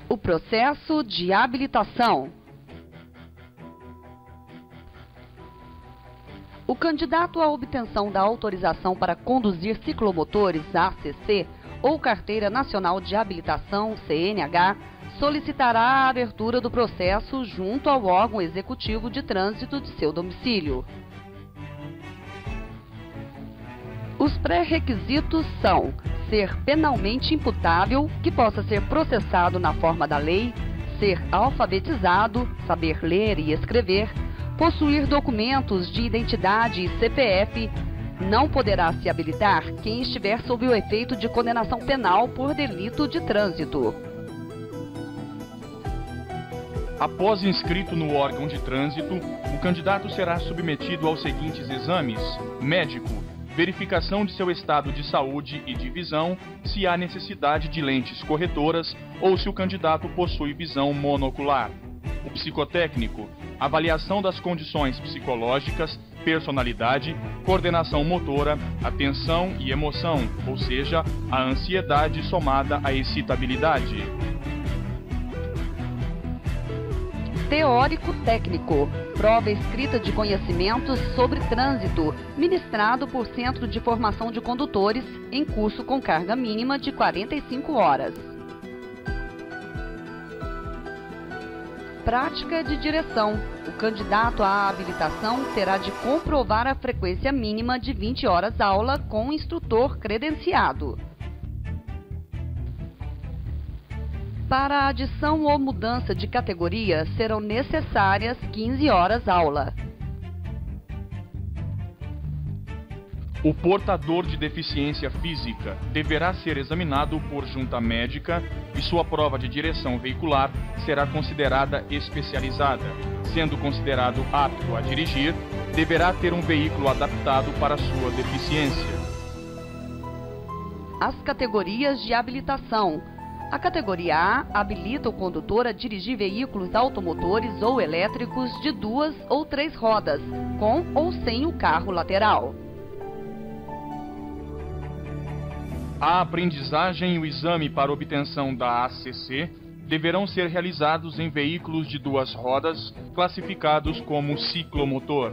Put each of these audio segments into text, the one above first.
O processo de habilitação. O candidato à obtenção da autorização para conduzir ciclomotores, ACC, ou Carteira Nacional de Habilitação, CNH, solicitará a abertura do processo junto ao órgão executivo de trânsito de seu domicílio. Os pré-requisitos são ser penalmente imputável, que possa ser processado na forma da lei, ser alfabetizado, saber ler e escrever, possuir documentos de identidade e CPF. Não poderá se habilitar quem estiver sob o efeito de condenação penal por delito de trânsito. Após inscrito no órgão de trânsito, o candidato será submetido aos seguintes exames: médico, verificação de seu estado de saúde e de visão, se há necessidade de lentes corretoras ou se o candidato possui visão monocular. O psicotécnico, avaliação das condições psicológicas, personalidade, coordenação motora, atenção e emoção, ou seja, a ansiedade somada à excitabilidade. Teórico-técnico, prova escrita de conhecimentos sobre trânsito, ministrado por Centro de Formação de Condutores, em curso com carga mínima de 45 horas. Prática de direção. O candidato à habilitação terá de comprovar a frequência mínima de 20 horas aula com instrutor credenciado. Para a adição ou mudança de categoria, serão necessárias 15 horas aula. O portador de deficiência física deverá ser examinado por junta médica e sua prova de direção veicular será considerada especializada. Sendo considerado apto a dirigir, deverá ter um veículo adaptado para sua deficiência. As categorias de habilitação. A categoria A habilita o condutor a dirigir veículos automotores ou elétricos de 2 ou 3 rodas, com ou sem o carro lateral. A aprendizagem e o exame para obtenção da ACC deverão ser realizados em veículos de 2 rodas, classificados como ciclomotor.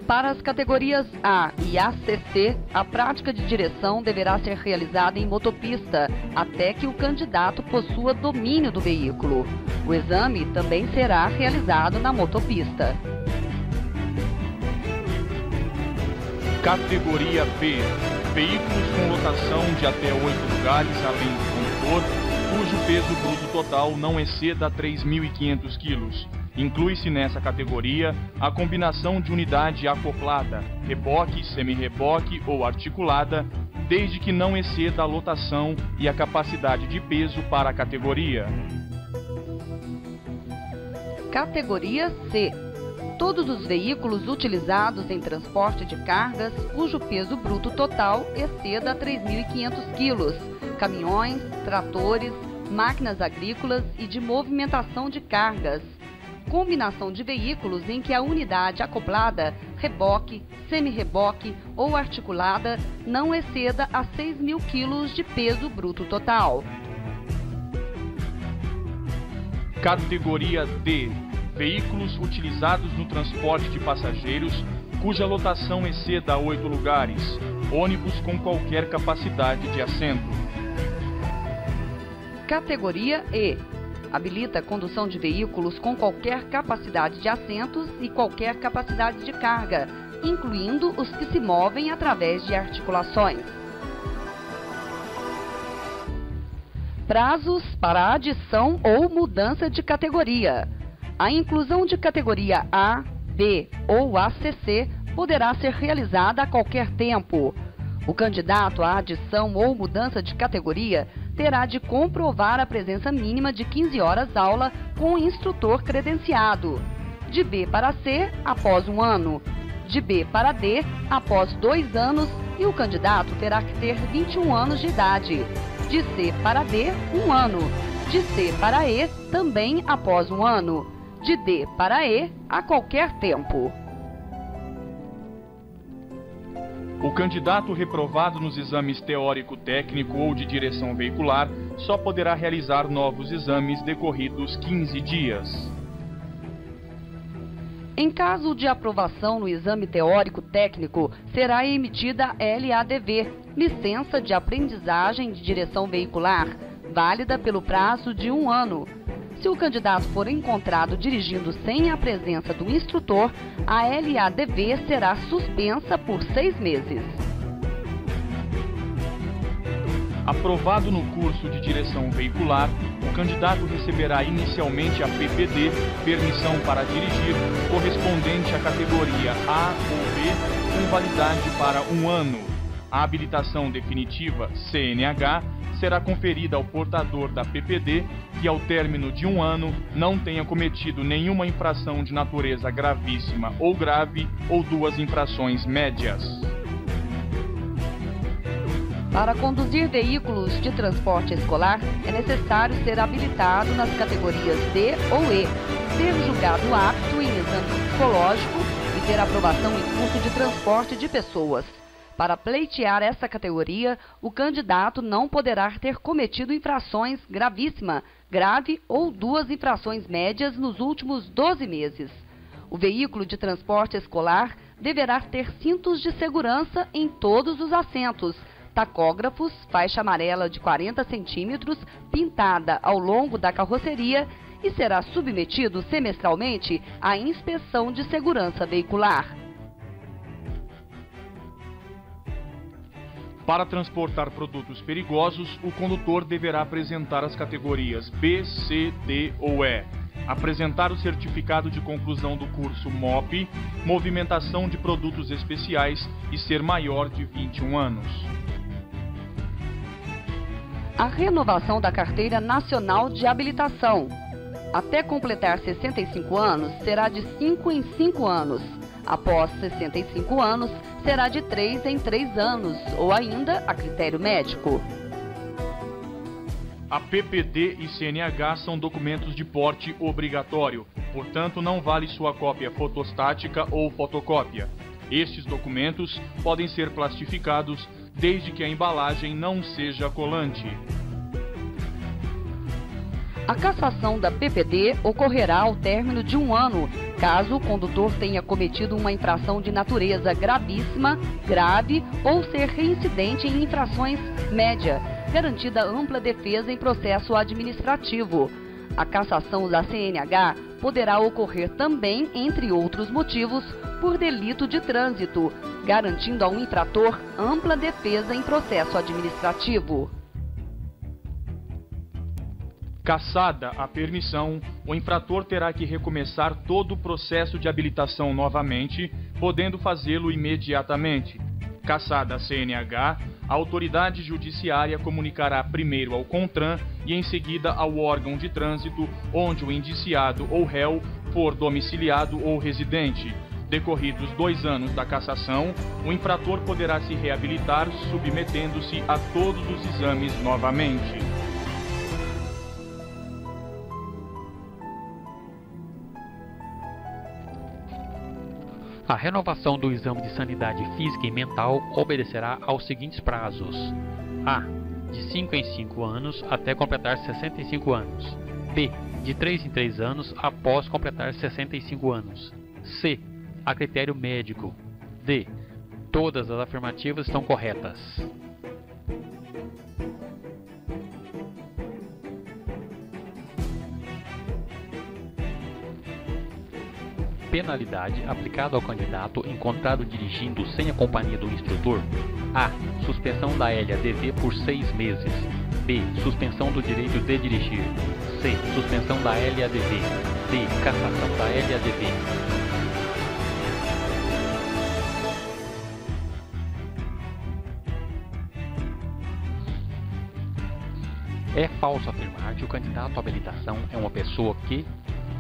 Para as categorias A e ACC, a prática de direção deverá ser realizada em motopista, até que o candidato possua domínio do veículo. O exame também será realizado na motopista. Categoria B. Veículos com lotação de até 8 lugares, além do condutor, cujo peso bruto total não exceda 3.500 kg. Inclui-se nessa categoria a combinação de unidade acoplada, reboque, semi-reboque ou articulada, desde que não exceda a lotação e a capacidade de peso para a categoria. Categoria C. Todos os veículos utilizados em transporte de cargas cujo peso bruto total exceda 3.500 kg, caminhões, tratores, máquinas agrícolas e de movimentação de cargas. Combinação de veículos em que a unidade acoplada, reboque, semi-reboque ou articulada não exceda a 6.000 kg de peso bruto total. Categoria D. Veículos utilizados no transporte de passageiros cuja lotação exceda 8 lugares, ônibus com qualquer capacidade de assento. Categoria E. Habilita a condução de veículos com qualquer capacidade de assentos e qualquer capacidade de carga, incluindo os que se movem através de articulações. Prazos para a adição ou mudança de categoria. A inclusão de categoria A, B ou ACC poderá ser realizada a qualquer tempo. O candidato à adição ou mudança de categoria terá de comprovar a presença mínima de 15 horas aula com instrutor credenciado. De B para C, após 1 ano. De B para D, após 2 anos, e o candidato terá que ter 21 anos de idade. De C para D, 1 ano. De C para E, também após 1 ano. De D para E, a qualquer tempo. O candidato reprovado nos exames teórico-técnico ou de direção veicular só poderá realizar novos exames decorridos 15 dias. Em caso de aprovação no exame teórico-técnico, será emitida LADV, Licença de Aprendizagem de Direção Veicular, válida pelo prazo de 1 ano. Se o candidato for encontrado dirigindo sem a presença do instrutor, a LADV será suspensa por 6 meses. Aprovado no curso de direção veicular, o candidato receberá inicialmente a PPD, permissão para dirigir, correspondente à categoria A ou B, com validade para 1 ano. A habilitação definitiva, CNH, será conferida ao portador da PPD que, ao término de 1 ano, não tenha cometido nenhuma infração de natureza gravíssima ou grave ou 2 infrações médias. Para conduzir veículos de transporte escolar, é necessário ser habilitado nas categorias D ou E, ser julgado apto em exame psicológico e ter aprovação em curso de transporte de pessoas. Para pleitear essa categoria, o candidato não poderá ter cometido infrações gravíssima, grave ou 2 infrações médias nos últimos 12 meses. O veículo de transporte escolar deverá ter cintos de segurança em todos os assentos, tacógrafos, faixa amarela de 40 centímetros, pintada ao longo da carroceria e será submetido semestralmente à inspeção de segurança veicular. Para transportar produtos perigosos, o condutor deverá apresentar as categorias B, C, D ou E, apresentar o certificado de conclusão do curso MOP, movimentação de produtos especiais e ser maior de 21 anos. A renovação da Carteira Nacional de Habilitação. Até completar 65 anos, será de 5 em 5 anos. Após 65 anos, será de 3 em 3 anos, ou ainda a critério médico. A PPD e CNH são documentos de porte obrigatório, portanto não vale sua cópia fotostática ou fotocópia. Estes documentos podem ser plastificados desde que a embalagem não seja colante. A cassação da PPD ocorrerá ao término de 1 ano, caso o condutor tenha cometido uma infração de natureza gravíssima, grave ou ser reincidente em infrações média, garantida ampla defesa em processo administrativo. A cassação da CNH poderá ocorrer também, entre outros motivos, por delito de trânsito, garantindo ao infrator ampla defesa em processo administrativo. Cassada a permissão, o infrator terá que recomeçar todo o processo de habilitação novamente, podendo fazê-lo imediatamente. Cassada a CNH, a autoridade judiciária comunicará primeiro ao CONTRAN e em seguida ao órgão de trânsito onde o indiciado ou réu for domiciliado ou residente. Decorridos 2 anos da cassação, o infrator poderá se reabilitar submetendo-se a todos os exames novamente. A renovação do exame de sanidade física e mental obedecerá aos seguintes prazos: A. De 5 em 5 anos até completar 65 anos. B. De 3 em 3 anos após completar 65 anos. C. A critério médico. D. Todas as afirmativas estão corretas. Penalidade aplicada ao candidato encontrado dirigindo sem a companhia do instrutor. A. Suspensão da LADV por 6 meses. B. Suspensão do direito de dirigir. C. Suspensão da LADV. D. Cassação da LADV. É falso afirmar que o candidato à habilitação é uma pessoa que: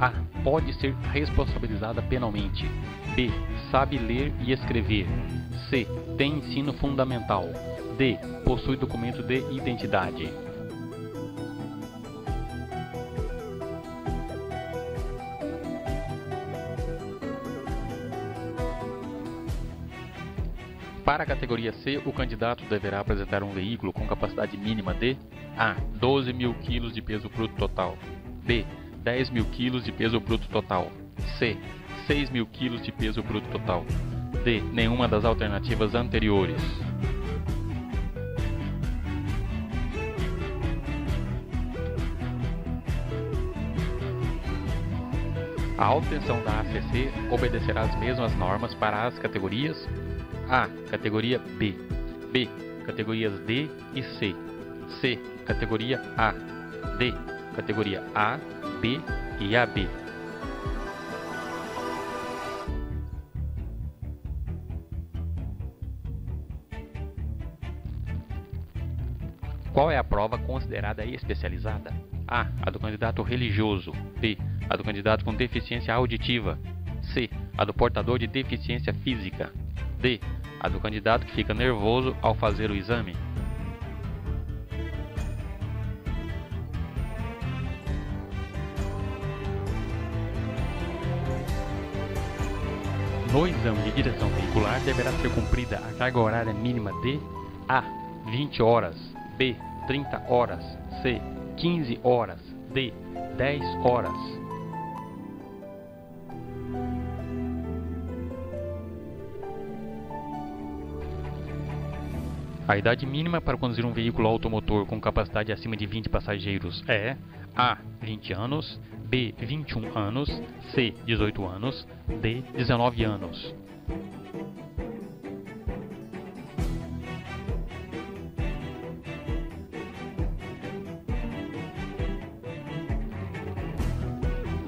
A. Pode ser responsabilizada penalmente. B. Sabe ler e escrever. C. Tem ensino fundamental. D. Possui documento de identidade. Para a categoria C, o candidato deverá apresentar um veículo com capacidade mínima de A. 12.000 kg de peso bruto total, B. 10.000 kg de peso bruto total, C. 6.000 kg de peso bruto total, D. Nenhuma das alternativas anteriores. A obtenção da ACC obedecerá às mesmas normas para as categorias A. Categoria B, B. Categorias D e C, C. Categoria A, D. Categoria A, B e AB. Qual é a prova considerada especializada? A. A do candidato religioso. B. A do candidato com deficiência auditiva. C. A do portador de deficiência física. D. A do candidato que fica nervoso ao fazer o exame. No exame de direção veicular deverá ser cumprida a carga horária mínima de A. 20 horas, B. 30 horas, C. 15 horas, D. 10 horas. A idade mínima para conduzir um veículo automotor com capacidade acima de 20 passageiros é A. 20 anos, B. 21 anos, C. 18 anos, D. 19 anos.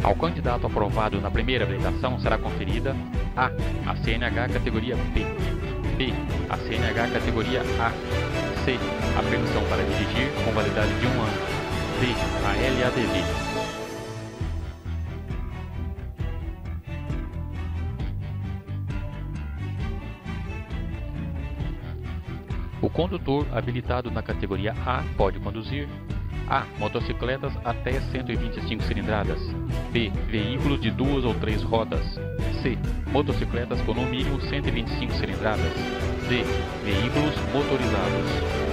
Ao candidato aprovado na primeira habilitação será conferida A CNH categoria B, B. A CNH categoria A, C. A permissão para dirigir com validade de 1 ano, D. A LADV. O condutor habilitado na categoria A pode conduzir A. Motocicletas até 125 cilindradas, B. Veículos de 2 ou 3 rodas, C. Motocicletas com no mínimo 125 cilindradas, D. Veículos motorizados.